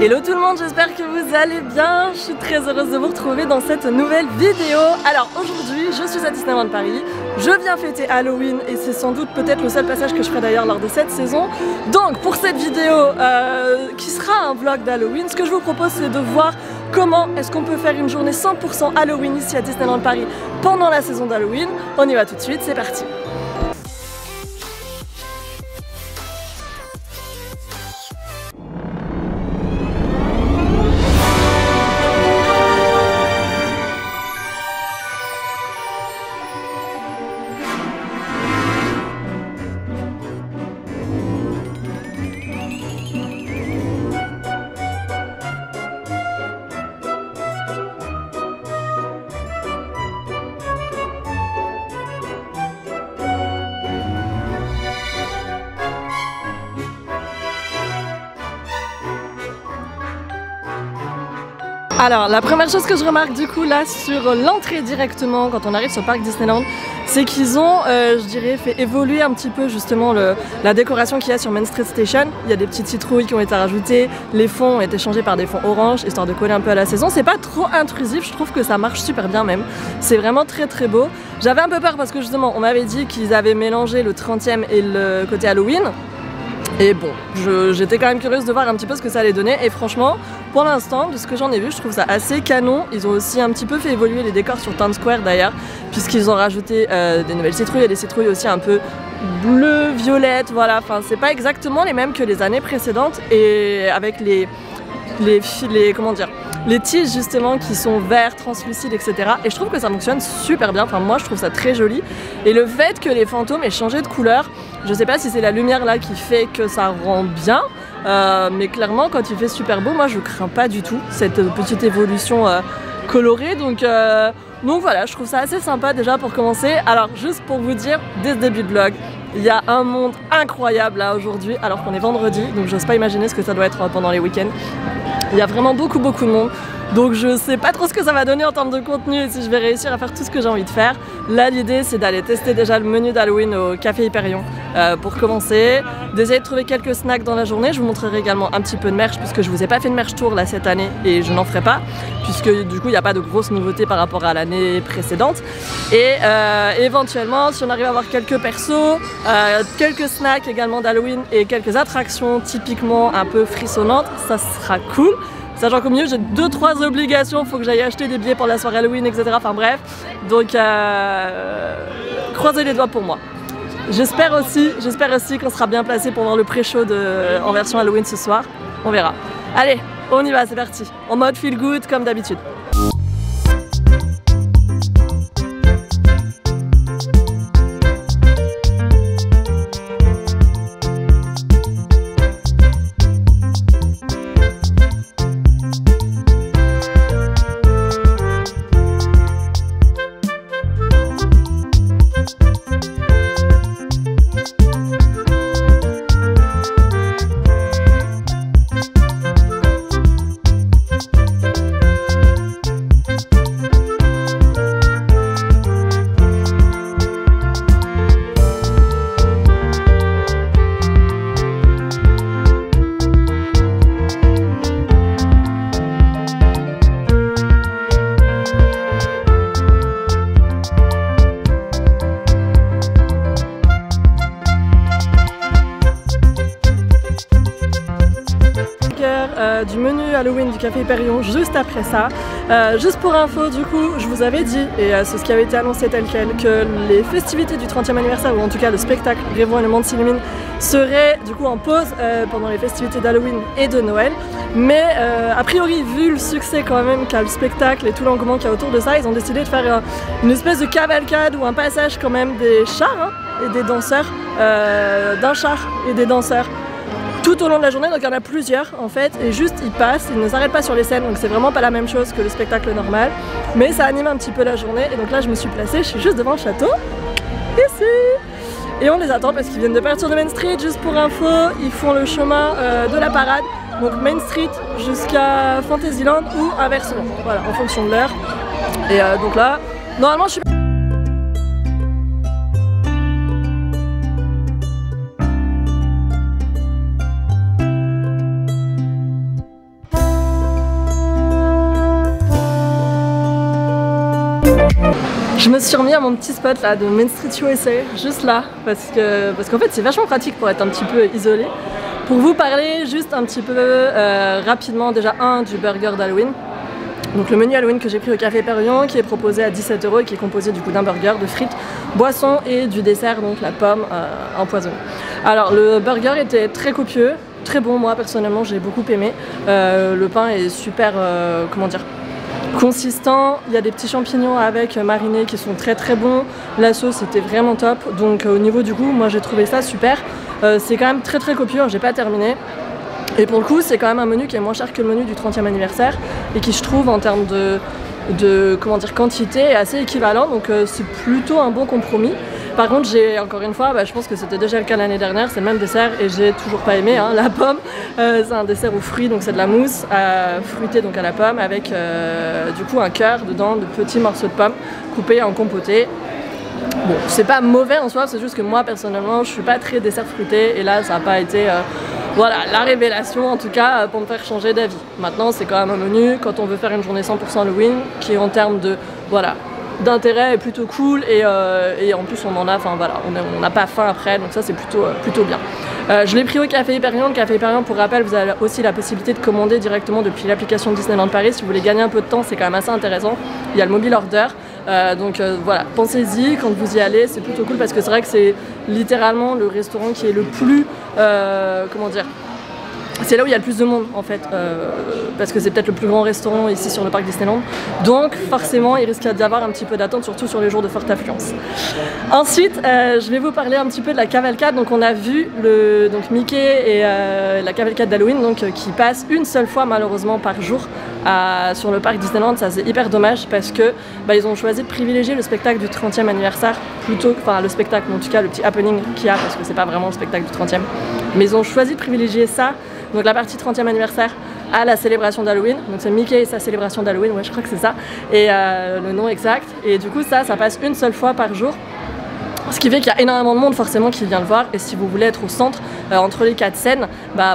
Hello tout le monde, j'espère que vous allez bien. Je suis très heureuse de vous retrouver dans cette nouvelle vidéo. Alors aujourd'hui, je suis à Disneyland Paris. Je viens fêter Halloween et c'est sans doute peut-être le seul passage que je ferai d'ailleurs lors de cette saison. Donc pour cette vidéo qui sera un vlog d'Halloween, ce que je vous propose c'est de voir comment est-ce qu'on peut faire une journée 100% Halloween ici à Disneyland Paris pendant la saison d'Halloween. On y va tout de suite, c'est parti. Alors la première chose que je remarque du coup là sur l'entrée directement quand on arrive sur le parc Disneyland, c'est qu'ils ont, je dirais, fait évoluer un petit peu justement la décoration qu'il y a sur Main Street Station. Il y a des petites citrouilles qui ont été rajoutées, les fonds ont été changés par des fonds orange histoire de coller un peu à la saison. C'est pas trop intrusif, je trouve que ça marche super bien même. C'est vraiment très très beau. J'avais un peu peur parce que justement on m'avait dit qu'ils avaient mélangé le 30e et le côté Halloween. Et bon, j'étais quand même curieuse de voir un petit peu ce que ça allait donner et franchement, pour l'instant, de ce que j'en ai vu, je trouve ça assez canon. Ils ont aussi un petit peu fait évoluer les décors sur Times Square d'ailleurs, puisqu'ils ont rajouté des nouvelles citrouilles et des citrouilles aussi un peu bleues, violettes, voilà. Enfin, c'est pas exactement les mêmes que les années précédentes et avec comment dire, les tiges justement qui sont verts, translucides, etc. Et je trouve que ça fonctionne super bien, enfin moi je trouve ça très joli. Et le fait que les fantômes aient changé de couleur, je sais pas si c'est la lumière là qui fait que ça rend bien, mais clairement quand il fait super beau, moi je crains pas du tout cette petite évolution colorée. Donc voilà, je trouve ça assez sympa déjà pour commencer. Alors juste pour vous dire, dès ce début de vlog, il y a un monde incroyable là aujourd'hui alors qu'on est vendredi, donc j'ose pas imaginer ce que ça doit être pendant les week-ends. Il y a vraiment beaucoup de monde, donc je sais pas trop ce que ça va donner en termes de contenu et si je vais réussir à faire tout ce que j'ai envie de faire. Là l'idée c'est d'aller tester déjà le menu d'Halloween au Café Hyperion pour commencer, d'essayer de trouver quelques snacks dans la journée. Je vous montrerai également un petit peu de merch puisque je vous ai pas fait de merch tour là cette année et je n'en ferai pas puisque du coup il n'y a pas de grosses nouveautés par rapport à l'année précédente. Et éventuellement si on arrive à avoir quelques persos, quelques snacks également d'Halloween et quelques attractions typiquement un peu frissonnantes, ça sera cool. Sachant qu'au milieu j'ai 2-3 obligations, faut que j'aille acheter des billets pour la soirée Halloween, etc. Enfin bref, donc croisez les doigts pour moi. J'espère aussi qu'on sera bien placé pour voir le pré-show en version Halloween ce soir. On verra. Allez, on y va, c'est parti. En mode feel good comme d'habitude. Du menu Halloween du Café Hyperion juste après ça. Juste pour info du coup, je vous avais dit, et c'est ce qui avait été annoncé tel quel, que les festivités du 30e anniversaire, ou en tout cas le spectacle Rêvons et le monde s'illumine, seraient du coup en pause pendant les festivités d'Halloween et de Noël. Mais a priori, vu le succès quand même qu'a le spectacle et tout l'engouement qu'il y a autour de ça, ils ont décidé de faire une espèce de cavalcade ou un passage quand même des chars et des danseurs, d'un char et des danseurs tout au long de la journée. Donc il y en a plusieurs en fait et juste ils passent, ils ne s'arrêtent pas sur les scènes, donc c'est vraiment pas la même chose que le spectacle normal, mais ça anime un petit peu la journée. Et donc là je me suis placée, je suis juste devant le château, ici, et on les attend parce qu'ils viennent de partir de Main Street. Juste pour info, ils font le chemin de la parade, donc Main Street jusqu'à Fantasyland ou inversement, voilà, en fonction de l'heure. Et donc là, normalement je suis... Je me suis remis à mon petit spot là de Main Street USA, juste là, parce qu'en fait c'est vachement pratique pour être un petit peu isolé. Pour vous parler juste un petit peu rapidement déjà du burger d'Halloween. Donc le menu Halloween que j'ai pris au Café Perrion qui est proposé à 17 € et qui est composé du coup d'un burger, de frites, boissons et du dessert, donc la pomme empoisonnée. Alors le burger était très copieux, très bon, moi personnellement j'ai beaucoup aimé. Le pain est super, comment dire, consistant, il y a des petits champignons avec marinés qui sont très très bons, la sauce était vraiment top, donc au niveau du goût moi j'ai trouvé ça super. C'est quand même très très copieux, j'ai pas terminé. Et pour le coup, c'est quand même un menu qui est moins cher que le menu du 30e anniversaire et qui, je trouve, en termes de comment dire, quantité, est assez équivalent. Donc c'est plutôt un bon compromis. Par contre, encore une fois, je pense que c'était déjà le cas l'année dernière, c'est le même dessert et j'ai toujours pas aimé. Hein, la pomme, c'est un dessert aux fruits, donc c'est de la mousse fruitée donc à la pomme avec du coup un cœur dedans de petits morceaux de pommes coupés en compoté. Bon, c'est pas mauvais en soi, c'est juste que moi personnellement je suis pas très dessert fruité et là ça n'a pas été voilà, la révélation en tout cas pour me faire changer d'avis. Maintenant c'est quand même un menu quand on veut faire une journée 100% Halloween qui en termes de voilà d'intérêt est plutôt cool et en plus on en a, enfin voilà, on n'a pas faim après donc ça c'est plutôt bien. Je l'ai pris au Café Perrion. Le Café Perrion, pour rappel, vous avez aussi la possibilité de commander directement depuis l'application Disneyland Paris. Si vous voulez gagner un peu de temps, c'est quand même assez intéressant. Il y a le mobile order. Donc voilà, pensez-y quand vous y allez, c'est plutôt cool parce que c'est vrai que c'est littéralement le restaurant qui est le plus, comment dire, c'est là où il y a le plus de monde en fait, parce que c'est peut-être le plus grand restaurant ici sur le parc Disneyland. Donc forcément il risque d'y avoir un petit peu d'attente, surtout sur les jours de forte affluence. Ensuite je vais vous parler un petit peu de la cavalcade. Donc on a vu donc Mickey et la cavalcade d'Halloween qui passe une seule fois malheureusement par jour sur le parc Disneyland. Ça c'est hyper dommage parce que ils ont choisi de privilégier le spectacle du 30e anniversaire plutôt que, enfin le spectacle, en tout cas le petit happening qu'il y a, parce que c'est pas vraiment le spectacle du 30e, mais ils ont choisi de privilégier ça, donc la partie 30e anniversaire à la célébration d'Halloween. Donc c'est Mickey et sa célébration d'Halloween, ouais je crois que c'est ça, et le nom exact, et du coup ça passe une seule fois par jour. Ce qui fait qu'il y a énormément de monde forcément qui vient le voir, et si vous voulez être au centre, entre les 4 scènes,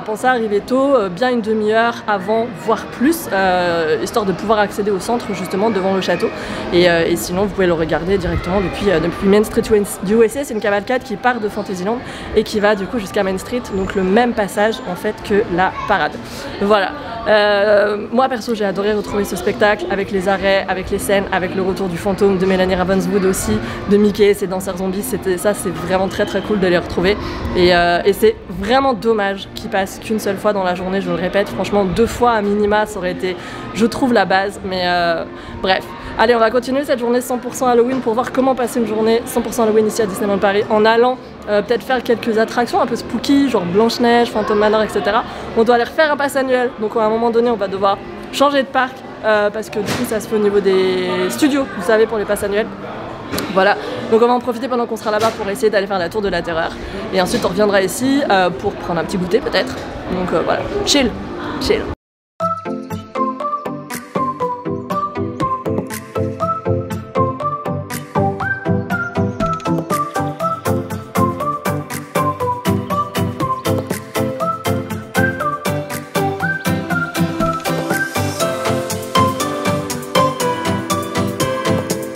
pensez à arriver tôt, bien une demi-heure avant, voire plus, histoire de pouvoir accéder au centre justement devant le château, et sinon vous pouvez le regarder directement depuis Main Street USA. C'est une cavalcade qui part de Fantasyland et qui va du coup jusqu'à Main Street, donc le même passage en fait que la parade. Voilà. Moi perso j'ai adoré retrouver ce spectacle avec les arrêts, avec les scènes, avec le retour du fantôme, de Melanie Ravenswood aussi, de Mickey, ses danseurs zombies. Ça c'est vraiment très très cool de les retrouver, et c'est vraiment dommage qu'ils passent qu'une seule fois dans la journée, je le répète. Franchement 2 fois à minima ça aurait été, je trouve, la base, mais bref. Allez, on va continuer cette journée 100% Halloween pour voir comment passer une journée 100% Halloween ici à Disneyland Paris en allant peut-être faire quelques attractions un peu spooky, genre Blanche-Neige, Phantom Manor, etc. On doit aller refaire un pass annuel, donc à un moment donné on va devoir changer de parc parce que du coup ça se fait au niveau des studios, vous savez, pour les passes annuels. Voilà, donc on va en profiter pendant qu'on sera là-bas pour essayer d'aller faire la tour de la terreur. Et ensuite on reviendra ici pour prendre un petit goûter peut-être. Donc voilà, chill.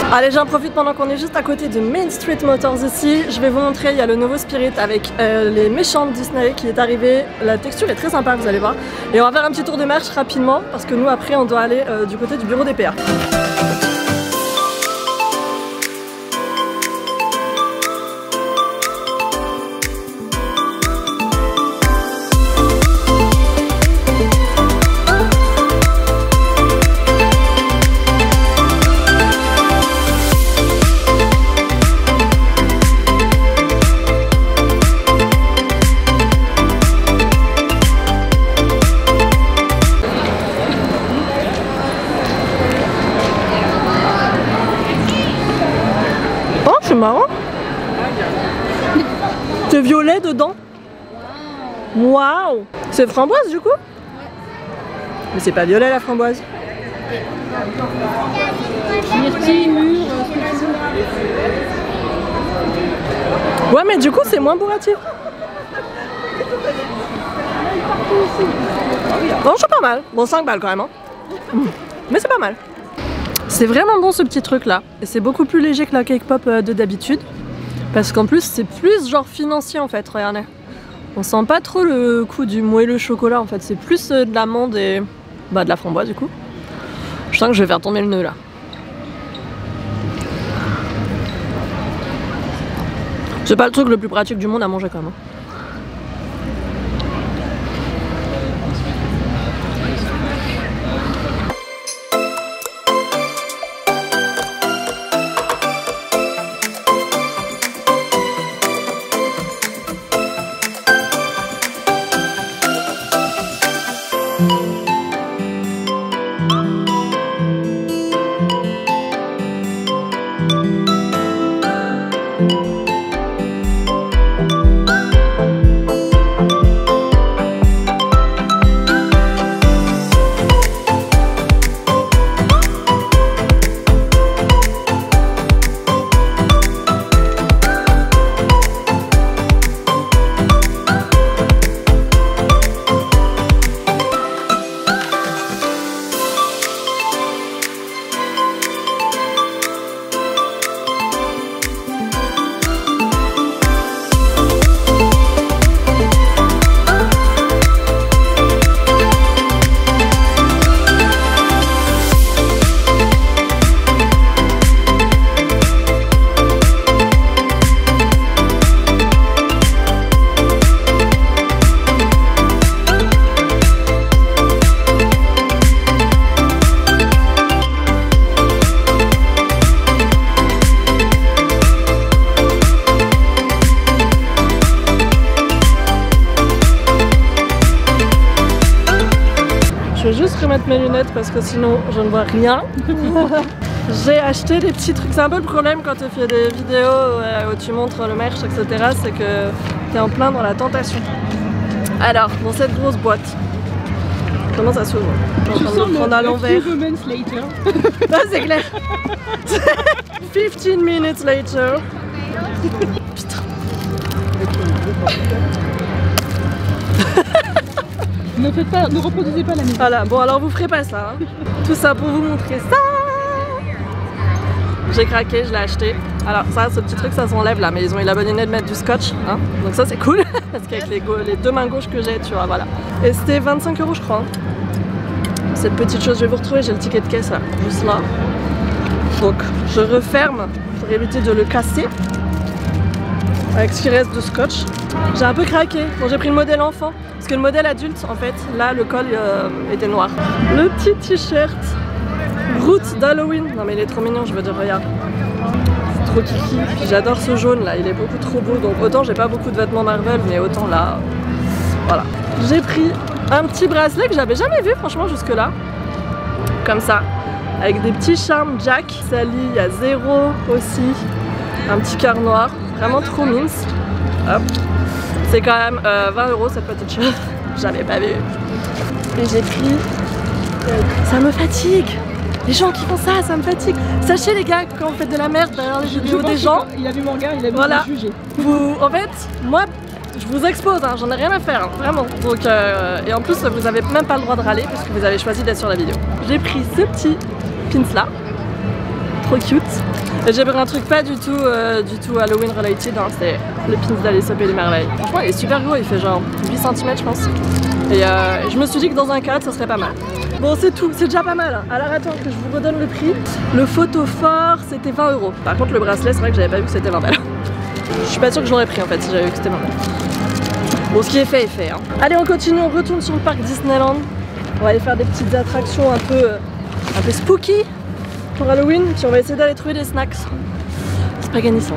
Allez, j'en profite pendant qu'on est juste à côté de Main Street Motors ici. Je vais vous montrer, il y a le nouveau Spirit avec les méchants de Disney qui est arrivé. La texture est très sympa, vous allez voir. Et on va faire un petit tour de marche rapidement parce que nous après on doit aller du côté du bureau des PA. C'est marrant. C'est violet dedans. Waouh. C'est framboise du coup? Mais c'est pas violet la framboise. Myrtille, mûre, ouais mais du coup c'est moins bourratif. Bon c'est pas mal. Bon 5 balles quand même hein. Mais c'est pas mal. C'est vraiment bon ce petit truc là. Et c'est beaucoup plus léger que la cake pop de d'habitude. Parce qu'en plus c'est plus genre financier en fait, regardez. On sent pas trop le coup du moelleux chocolat en fait. C'est plus de l'amande et bah, de la framboise du coup. Je sens que je vais faire tomber le nœud là. C'est pas le truc le plus pratique du monde à manger quand même. Je vais juste remettre mes lunettes parce que sinon je ne vois rien. J'ai acheté des petits trucs. C'est un peu le problème quand tu fais des vidéos où tu montres le merch, etc. C'est que tu es en plein dans la tentation. Alors, dans cette grosse boîte, comment ça s'ouvre? Je suis en train de le prendre à l'envers. Ah, c'est clair. 15 minutes later. Putain. Ne reproduisez pas la musique. Voilà, bon alors vous ferez pas ça. Hein. Tout ça pour vous montrer ça. J'ai craqué, je l'ai acheté. Alors ça, ce petit truc, ça s'enlève là, mais ils ont eu la bonne idée de mettre du scotch. Hein. Donc ça c'est cool, parce qu'avec les deux mains gauches que j'ai, tu vois, voilà. Et c'était 25 € je crois. Hein. Cette petite chose, je vais vous retrouver, j'ai le ticket de caisse là, juste là. Donc je referme pour éviter de le casser. Avec ce qui reste de scotch. J'ai un peu craqué. Bon, j'ai pris le modèle enfant. Parce que le modèle adulte, en fait, là, le col était noir. Le petit t-shirt route d'Halloween. Non mais il est trop mignon, je veux dire, regarde. C'est trop kiki. J'adore ce jaune là, il est beaucoup trop beau. Donc autant j'ai pas beaucoup de vêtements Marvel, mais autant là, voilà. J'ai pris un petit bracelet que j'avais jamais vu franchement jusque là. Comme ça. Avec des petits charmes Jack. Sally, il y a 0 aussi. Un petit cœur noir. Vraiment trop mince. Hop. C'est quand même 20 € cette petite chose. J'avais pas vu. Et j'ai pris... Ça me fatigue. Les gens qui font ça, ça me fatigue. Sachez les gars, quand vous faites de la merde derrière les vidéos des gens... Il a vu mon gars, il a vu voilà. Juger. En fait, moi, je vous expose, hein, j'en ai rien à faire, hein, vraiment. Donc, et en plus, vous avez même pas le droit de râler parce que vous avez choisi d'être sur la vidéo. J'ai pris ce petit pins là. Trop cute. Et j'ai pris un truc pas du tout Halloween related, hein, c'est le pins d'Alice au Pays des Merveilles. Franchement il est super gros, il fait genre 8 cm je pense. Et je me suis dit que dans un cadre ça serait pas mal. Bon c'est tout, c'est déjà pas mal. Hein. Alors attends que je vous redonne le prix. Le photophore c'était 20 €. Par contre le bracelet c'est vrai que j'avais pas vu que c'était 20 balles. Je suis pas sûre que je l'aurais pris en fait si j'avais vu que c'était 20 balles. Bon ce qui est fait est fait. Hein. Allez on continue, on retourne sur le parc Disneyland. On va aller faire des petites attractions un peu spooky. Pour Halloween, puis on va essayer d'aller trouver des snacks. C'est pas gagné ça.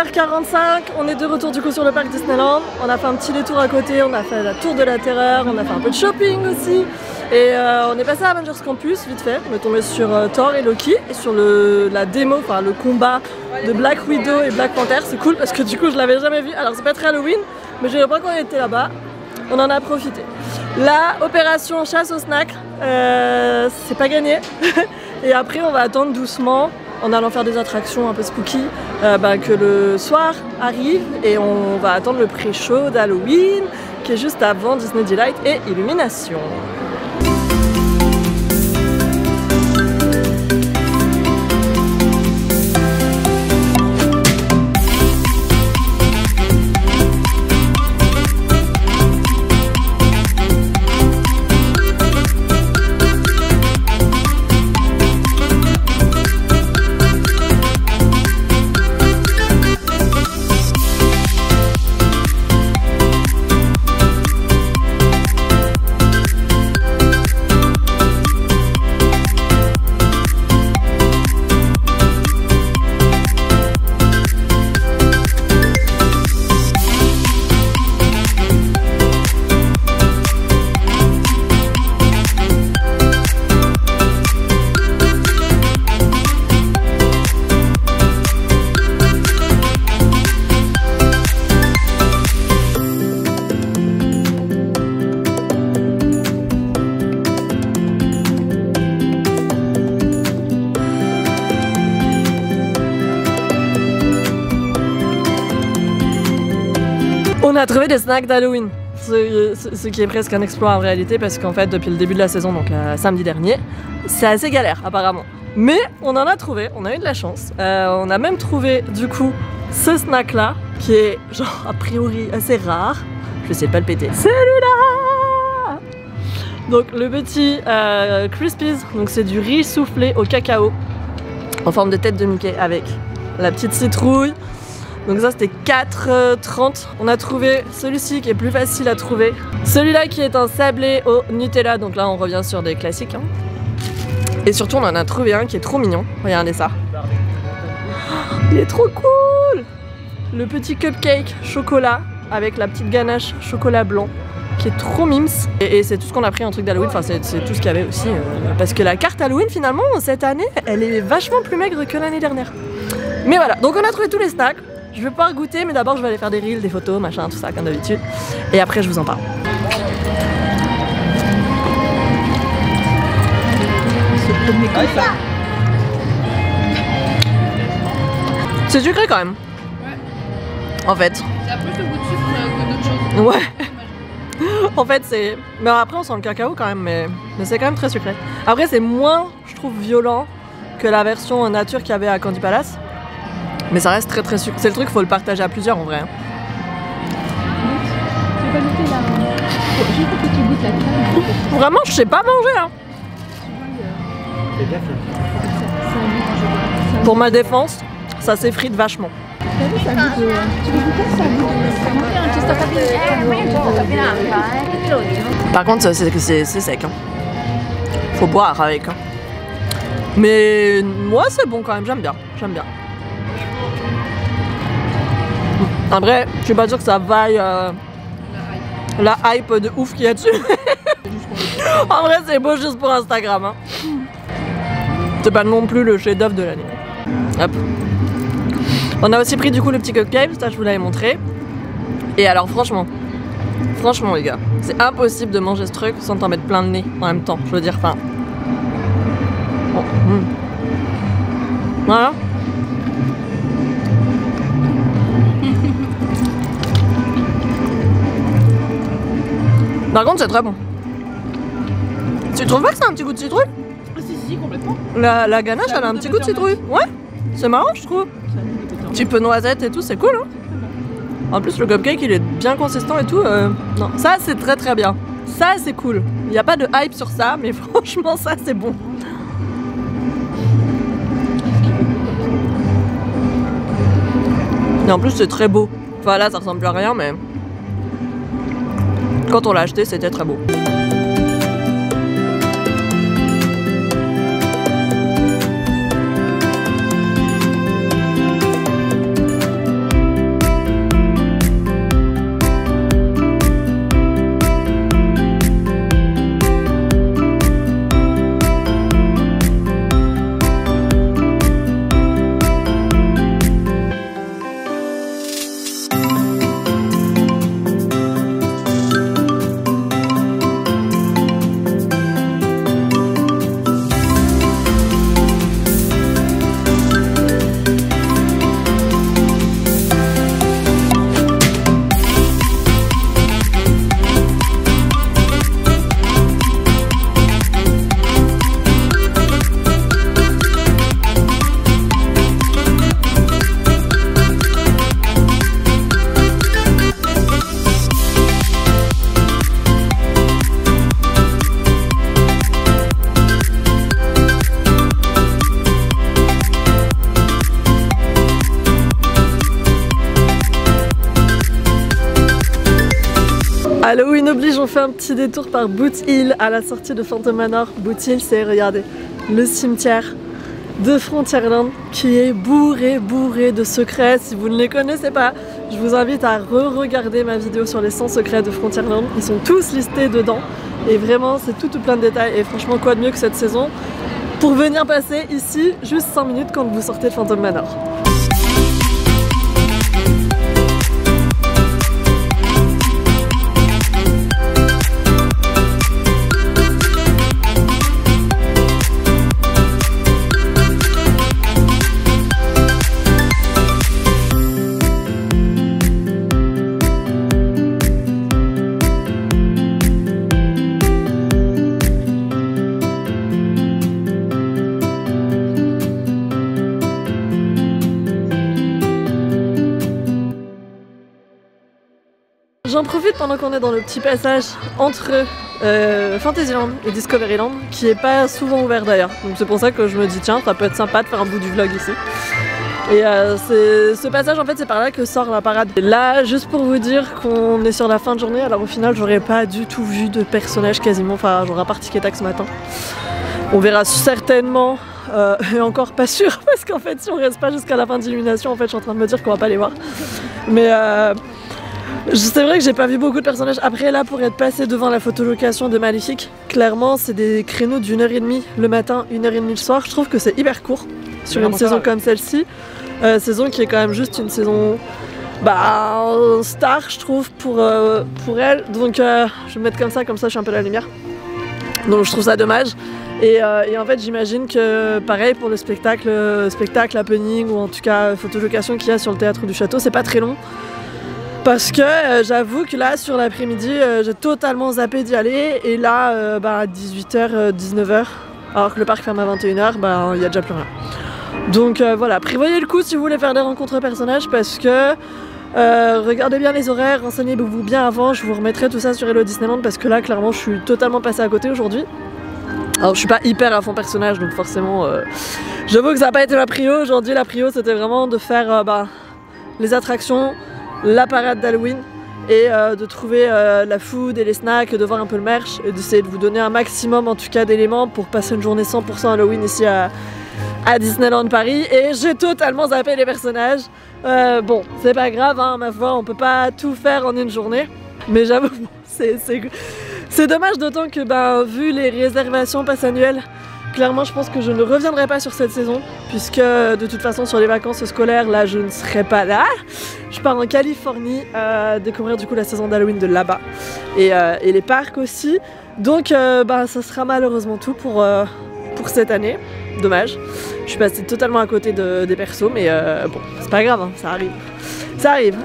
10h45, on est de retour du coup sur le parc Disneyland. On a fait un petit détour à côté, on a fait la tour de la terreur, on a fait un peu de shopping aussi. Et on est passé à Avengers Campus vite fait. On est tombé sur Thor et Loki et sur la démo, enfin le combat de Black Widow et Black Panther. C'est cool parce que du coup je l'avais jamais vu. Alors c'est pas très Halloween, mais je pas qu'on était là-bas. On en a profité. La opération chasse au snack, c'est pas gagné. Et après on va attendre doucement, en allant faire des attractions un peu spooky, que le soir arrive et on va attendre le pré-show d'Halloween qui est juste avant Disney Delight et Illumination. On a trouvé des snacks d'Halloween, ce qui est presque un exploit en réalité parce qu'en fait depuis le début de la saison, donc samedi dernier, c'est assez galère apparemment. Mais on en a trouvé, on a eu de la chance. On a même trouvé du coup ce snack là qui est genre a priori assez rare. Je sais pas le péter. Celui-là. Donc le petit Crispies, donc c'est du riz soufflé au cacao en forme de tête de Mickey avec la petite citrouille. Donc ça c'était 4,30. On a trouvé celui-ci qui est plus facile à trouver. Celui-là qui est un sablé au Nutella. Donc là on revient sur des classiques. Hein. Et surtout on en a trouvé un qui est trop mignon. Regardez ça. Il est trop cool. Le petit cupcake chocolat avec la petite ganache chocolat blanc qui est trop mims. Et c'est tout ce qu'on a pris en truc d'Halloween. Enfin c'est tout ce qu'il y avait aussi. Parce que la carte Halloween finalement cette année elle est vachement plus maigre que l'année dernière. Mais voilà, donc on a trouvé tous les snacks. Je vais pouvoir goûter, mais d'abord je vais aller faire des reels, des photos, machin, tout ça, comme d'habitude. Et après je vous en parle. C'est sucré quand même. Ouais. En fait. Ça a plus le goût de sucre que d'autres choses. Ouais. En fait c'est... Mais après on sent le cacao quand même, mais c'est quand même très sucré. Après c'est moins, je trouve, violent que la version nature qu'il y avait à Candy Palace. Mais ça reste très sucré. C'est le truc, faut le partager à plusieurs en vrai. Tu vas goûter là. Juste pour que tu goûtes la crème. Vraiment, je sais pas manger. Hein. Pour ma défense, ça s'effrite vachement. T'as vu, ça goûte. Tu veux goûter ça goûte. Par contre, c'est sec. Hein. Faut boire avec. Hein. Mais moi, c'est bon quand même. J'aime bien. J'aime bien. Après, je suis pas sûre que ça vaille la hype de ouf qu'il y a dessus. En vrai, c'est beau juste pour Instagram. Hein. C'est pas non plus le chef-d'œuvre de l'année. Hop. On a aussi pris du coup le petit cupcake, ça je vous l'avais montré. Et alors franchement les gars, c'est impossible de manger ce truc sans t'en mettre plein le nez en même temps. Je veux dire, enfin. Bon. Voilà. Par contre, c'est très bon. Tu trouves pas que c'est un petit goût de citrouille? Si, complètement. La ganache, elle a un petit goût de citrouille. Ouais, c'est marrant, je trouve. Petit peu noisette et tout, c'est cool. Hein. En plus, le cupcake, il est bien consistant et tout. Non, ça, c'est très bien. Ça, c'est cool. Il n'y a pas de hype sur ça, mais franchement, ça, c'est bon. Et en plus, c'est très beau. Enfin, là, ça ressemble plus à rien, mais... Quand on l'a acheté, c'était très beau. Halloween oblige, on fait un petit détour par Boot Hill à la sortie de Phantom Manor. Boot Hill, c'est, regardez, le cimetière de Frontierland qui est bourré de secrets. Si vous ne les connaissez pas, je vous invite à re-regarder ma vidéo sur les 100 secrets de Frontierland. Ils sont tous listés dedans et vraiment c'est tout plein de détails et franchement quoi de mieux que cette saison pour venir passer ici juste 5 minutes quand vous sortez de Phantom Manor. J'en profite pendant qu'on est dans le petit passage entre Fantasyland et Discoveryland, qui est pas souvent ouvert d'ailleurs. Donc c'est pour ça que je me dis tiens, ça peut être sympa de faire un bout du vlog ici. Et ce passage en fait c'est par là que sort la parade. Et là, juste pour vous dire qu'on est sur la fin de journée, alors au final j'aurais pas du tout vu de personnages quasiment, enfin j'aurais pas ticket ce matin. On verra certainement, et encore pas sûr, parce qu'en fait si on reste pas jusqu'à la fin d'illumination, en fait je suis en train de me dire qu'on va pas les voir. Mais c'est vrai que j'ai pas vu beaucoup de personnages. Après là pour être passé devant la photolocation de Maléfique, clairement c'est des créneaux d'1h30 le matin, 1h30 le soir. Je trouve que c'est hyper court sur une saison comme celle-ci. Saison qui est quand même juste une saison star je trouve pour elle. Donc je vais me mettre comme ça je suis un peu à la lumière. Donc je trouve ça dommage. Et en fait j'imagine que pareil pour le spectacle happening ou en tout cas photolocation qu'il y a sur le théâtre du château, c'est pas très long. Parce que j'avoue que là sur l'après-midi j'ai totalement zappé d'y aller et là à 18h, 19h alors que le parc ferme à 21h, il y a déjà plus rien. Donc voilà, prévoyez le coup si vous voulez faire des rencontres personnages parce que regardez bien les horaires, renseignez-vous bien avant, je vous remettrai tout ça sur Hello Disneyland parce que là clairement je suis totalement passée à côté aujourd'hui. Alors je suis pas hyper à fond personnage donc forcément j'avoue que ça n'a pas été ma prio aujourd'hui. La prio c'était vraiment de faire les attractions, la parade d'Halloween et de trouver la food et les snacks, de voir un peu le merch et d'essayer de vous donner un maximum en tout cas d'éléments pour passer une journée 100% Halloween ici à Disneyland Paris. Et j'ai totalement zappé les personnages. Bon, c'est pas grave, hein, ma foi, on peut pas tout faire en une journée. Mais j'avoue, c'est dommage d'autant que vu les réservations pass annuelles, clairement je pense que je ne reviendrai pas sur cette saison puisque de toute façon sur les vacances scolaires là je ne serai pas là. Je pars en Californie découvrir du coup la saison d'Halloween de là-bas et les parcs aussi. Donc ça sera malheureusement tout pour cette année. Dommage. Je suis passée totalement à côté des persos mais bon c'est pas grave, hein, ça arrive. Ça arrive.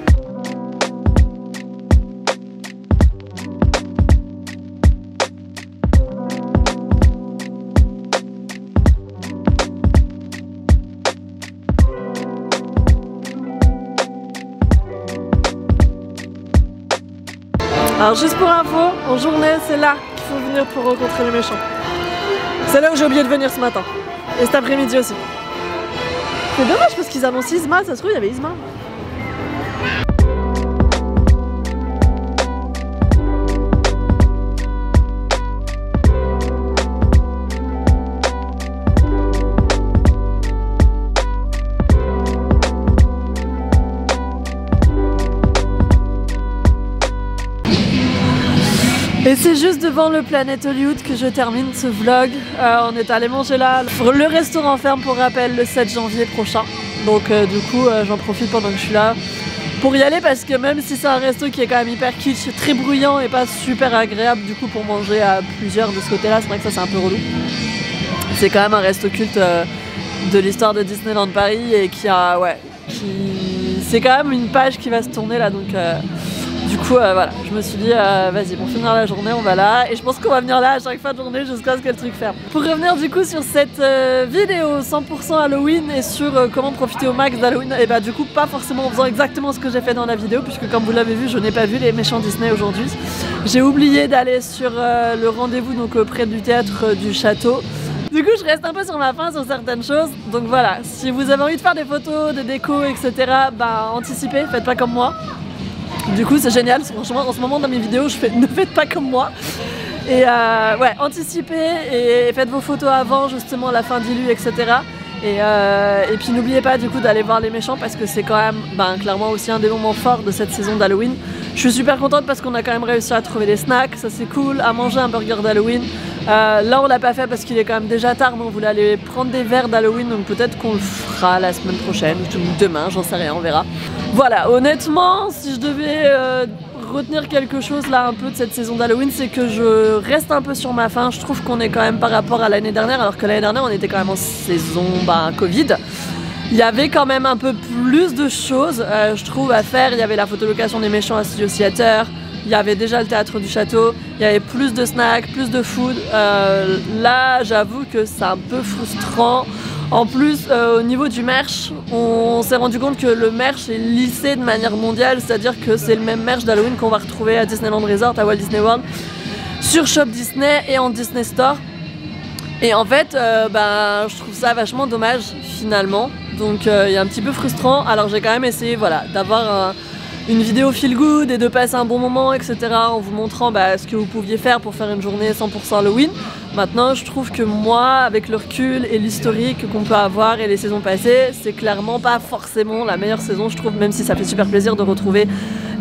Alors juste pour info, en journée c'est là qu'il faut venir pour rencontrer les méchants. C'est là où j'ai oublié de venir ce matin. Et cet après-midi aussi. C'est dommage parce qu'ils annoncent Yzma, ça se trouve il y avait Yzma. Et c'est juste devant le Planet Hollywood que je termine ce vlog. On est allé manger là. Le restaurant ferme pour rappel le 7 janvier prochain. Donc du coup j'en profite pendant que je suis là pour y aller parce que même si c'est un resto qui est quand même hyper kitsch, très bruyant et pas super agréable du coup pour manger à plusieurs de ce côté là, c'est vrai que ça c'est un peu relou. C'est quand même un resto culte de l'histoire de Disneyland Paris et c'est quand même une page qui va se tourner là donc du coup voilà, je me suis dit vas-y pour finir la journée on va là et je pense qu'on va venir là à chaque fin de journée jusqu'à ce que le truc ferme. Pour revenir du coup sur cette vidéo 100% Halloween et sur comment profiter au max d'Halloween, et du coup pas forcément en faisant exactement ce que j'ai fait dans la vidéo puisque comme vous l'avez vu je n'ai pas vu les méchants Disney aujourd'hui. J'ai oublié d'aller sur le rendez-vous donc près du théâtre du château. Du coup je reste un peu sur ma faim sur certaines choses, donc voilà, si vous avez envie de faire des photos, des décos etc, anticipez, faites pas comme moi. Du coup c'est génial, franchement en ce moment dans mes vidéos je fais ne faites pas comme moi. Et ouais, anticipez et faites vos photos avant justement la fin d'Ilu, etc. Et puis n'oubliez pas du coup d'aller voir les méchants parce que c'est quand même clairement aussi un des moments forts de cette saison d'Halloween. Je suis super contente parce qu'on a quand même réussi à trouver des snacks, ça c'est cool, à manger un burger d'Halloween. Là on l'a pas fait parce qu'il est quand même déjà tard, mais on voulait aller prendre des verres d'Halloween, donc peut-être qu'on le fera la semaine prochaine ou demain, j'en sais rien, on verra. Voilà, honnêtement, si je devais retenir quelque chose là un peu de cette saison d'Halloween, c'est que je reste un peu sur ma faim. Je trouve qu'on est quand même par rapport à l'année dernière, alors que l'année dernière on était quand même en saison Covid. Il y avait quand même un peu plus de choses, je trouve, à faire. Il y avait la photolocation des méchants à Studio Theater, il y avait déjà le théâtre du château, il y avait plus de snacks, plus de food. Là, j'avoue que c'est un peu frustrant. En plus, au niveau du merch, on s'est rendu compte que le merch est lissé de manière mondiale, c'est-à-dire que c'est le même merch d'Halloween qu'on va retrouver à Disneyland Resort, à Walt Disney World, sur Shop Disney et en Disney Store. Et en fait, je trouve ça vachement dommage finalement. Donc il y a un petit peu frustrant. Alors j'ai quand même essayé d'avoir une vidéo feel good et de passer un bon moment, etc. en vous montrant ce que vous pouviez faire pour faire une journée 100% Halloween. Maintenant, je trouve que moi, avec le recul et l'historique qu'on peut avoir et les saisons passées, c'est clairement pas forcément la meilleure saison, je trouve, même si ça fait super plaisir de retrouver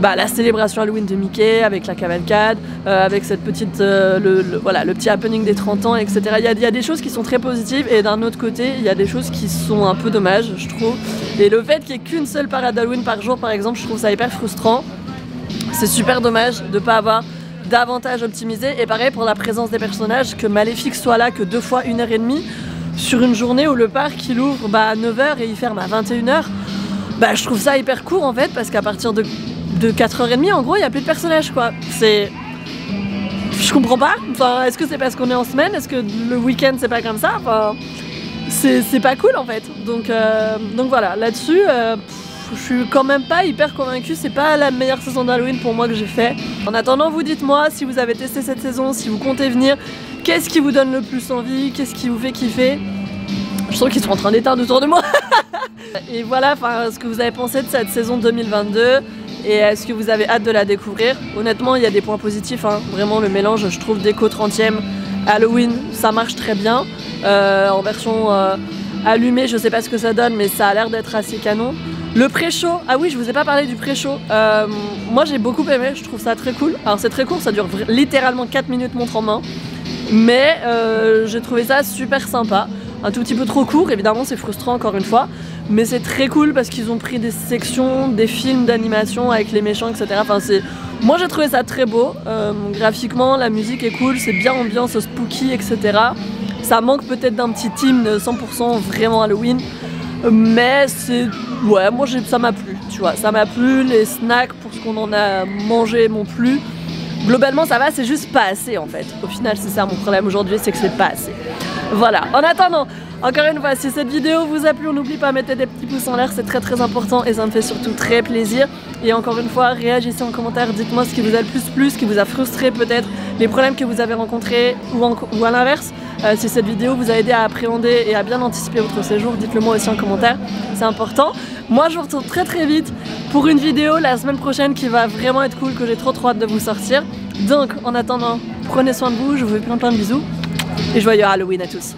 la célébration Halloween de Mickey avec la cavalcade, avec cette petite, le petit happening des 30 ans, etc. Il y a des choses qui sont très positives et d'un autre côté, il y a des choses qui sont un peu dommages, je trouve. Et le fait qu'il n'y ait qu'une seule parade Halloween par jour, par exemple, je trouve ça hyper frustrant. C'est super dommage de ne pas avoir davantage optimisé. Et pareil pour la présence des personnages, que Maléfique soit là que 2 fois 1h30 sur une journée où le parc il ouvre à 9h et il ferme à 21h. Je trouve ça hyper court en fait, parce qu'à partir de 4h30 en gros il n'y a plus de personnages quoi. Je comprends pas. Enfin, est-ce que c'est parce qu'on est en semaine? Est-ce que le week-end c'est pas comme ça? Enfin, c'est pas cool en fait. Donc voilà, là-dessus je suis quand même pas hyper convaincue, c'est pas la meilleure saison d'Halloween pour moi que j'ai fait. En attendant, vous dites-moi si vous avez testé cette saison, si vous comptez venir, qu'est-ce qui vous donne le plus envie, qu'est-ce qui vous fait kiffer. Je sens qu'ils sont en train d'éteindre autour de moi. Et voilà, ce que vous avez pensé de cette saison 2022 et est-ce que vous avez hâte de la découvrir. Honnêtement, il y a des points positifs, hein. Vraiment le mélange, je trouve, déco 30e, Halloween, ça marche très bien. En version allumée, je sais pas ce que ça donne, mais ça a l'air d'être assez canon. Le pré-show, ah oui, je vous ai pas parlé du pré-show. Moi j'ai beaucoup aimé, je trouve ça très cool. Alors c'est très court, ça dure littéralement 4 minutes montre en main. Mais j'ai trouvé ça super sympa. Un tout petit peu trop court, évidemment c'est frustrant encore une fois. Mais c'est très cool parce qu'ils ont pris des sections, des films d'animation avec les méchants, etc. Moi j'ai trouvé ça très beau. Graphiquement, la musique est cool, c'est bien ambiance spooky, etc. Ça manque peut-être d'un petit team de 100% vraiment Halloween. Mais ouais, moi ça m'a plu, tu vois, ça m'a plu, les snacks pour ce qu'on en a mangé m'ont plu. Globalement ça va, c'est juste pas assez en fait. Au final c'est ça mon problème aujourd'hui, c'est que c'est pas assez. Voilà, en attendant, encore une fois, si cette vidéo vous a plu, on n'oublie pas de mettre des petits pouces en l'air, c'est très très important et ça me fait surtout très plaisir. Et encore une fois, réagissez en commentaire, dites-moi ce qui vous a le plus plu, ce qui vous a frustré peut-être, les problèmes que vous avez rencontrés ou à l'inverse. Si cette vidéo vous a aidé à appréhender et à bien anticiper votre séjour, dites-le moi aussi en commentaire, c'est important. Moi je vous retrouve très très vite pour une vidéo la semaine prochaine qui va vraiment être cool, que j'ai trop hâte de vous sortir. Donc en attendant, prenez soin de vous, je vous fais plein de bisous et joyeux Halloween à tous.